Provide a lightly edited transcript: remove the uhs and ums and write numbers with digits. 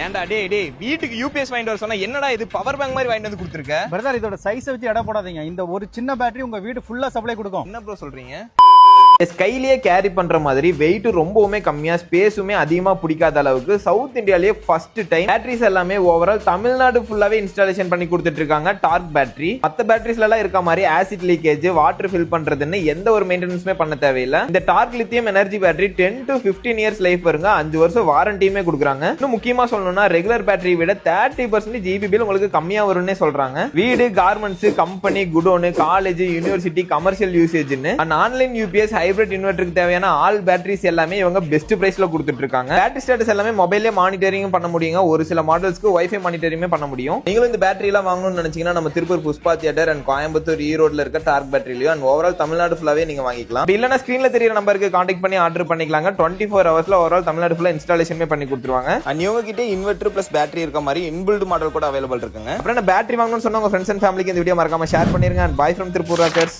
ஏன்டா டேய் வீட்டுக்கு யூபிஎஸ் வாங்கிட்டு வர சொன்னா என்னடா இது பவர் பேங்க் மாதிரி வாங்கிட்டு வந்து கொடுத்துருக்க? பிரதர் இதோட சைஸை வச்சு எடை போடாதீங்க. இந்த ஒரு சின்ன பேட்டரி உங்க வீடு ஃபுல்லா சப்ளை கொடுக்கும். என்ன ப்ரோ சொல்றீங்க? கையிலேயே கேரி பண்ற மாதிரி வெயிட் ரொம்பவுமே கம்மியா, ஸ்பேஸுமே அதிகமா பிடிக்காத அளவுக்கு சவுத் இந்தியாலேயே ஃபர்ஸ்ட் டைம் பேட்டரிஸ் எல்லாமே ஓவரால் தமிழ்நாடு ஃபுல்லாவே இன்ஸ்டாலேஷன் பண்ணி கொடுத்துட்டு இருக்காங்க. டார்க் பேட்டரி மத்த பேட்டரிஸ்ல எல்லாம் இருக்க மாதிரி ஆசிட் லீக்கேஜ், வாட்டர் ஃபில் பண்றதுன்னு எந்த ஒரு மெயின்டெனன்ஸுமே பண்ண தேவையில்லை. இந்த dark lithium energy battery 10 to 15 years life வருங்க. 5 வருஷம் வாரண்டியுமே கொடுக்குறாங்க. இன்னும் முக்கியமா சொல்லணும்னா ரெகுலர் பேட்டரி விட 30% ஜிபி பில் உங்களுக்கு கம்மியா வரும்னே சொல்றாங்க. வீடு, garments, company, godown, college, university, commercial யூசேஜ்னு ஆன்லைன் யூபிஎஸ் ஹைபிரிட் இன்வெர்ட்டருக்கு தேவையான ஆல் பேட்டரிஸ் எல்லாமே இவங்க பெஸ்ட் பிரைஸ்ல கொடுத்துட்டு இருக்காங்க. பேட்டரி ஸ்டேட்டஸ் எல்லாமே மொபைல்ல மானிட்டரிங் பண்ண முடியுங்க. ஒரு சில மாடல்ஸ்க்கு வைஃபை மானிட்டரிங் பண்ண முடியும். நீங்களும் இந்த பேட்டரி எல்லாம் வாங்கணும்னு நினைச்சீங்கன்னா நம்ம திருப்பூர் புஷ்பா தியேட்டர் அண்ட் கோயம்புத்தூர் ஈரோட்ல இருக்க டார்க் பேட்டரிலயோ அண்ட் ஓவரால் தமிழ்நாடு ஃபுல்லாவே நீங்க வாங்கிக்கலாம். இல்லனா ஸ்கிரீன்ல தெரியற நம்பருக்கு கான்டாக்ட் பண்ணி ஆர்டர் பண்ணிக்கலாங்க. 24 ஹவர்ஸ்ல ஓவரால் தமிழ்நாடு ஃபுல்லா இன்ஸ்டாலேஷன் பண்ணி கொடுத்துருவாங்க. அண்ட் இவங்க கிட்ட இன்வெர்ட்டர் பிளஸ் பேட்டரி இருக்க மாதிரி இன்பில்ட் மாடல் கூட அவைலபிள் இருக்குங்க. அப்புறம் பேட்டரி வாங்கணும்னு சொன்னா உங்க ஃப்ரெண்ட்ஸ் அண்ட் ஃபேமிலிக்கு இந்த வீடியோ மறக்காம ஷேர் பண்ணிருங்க. And by from Tiruppur Rockers.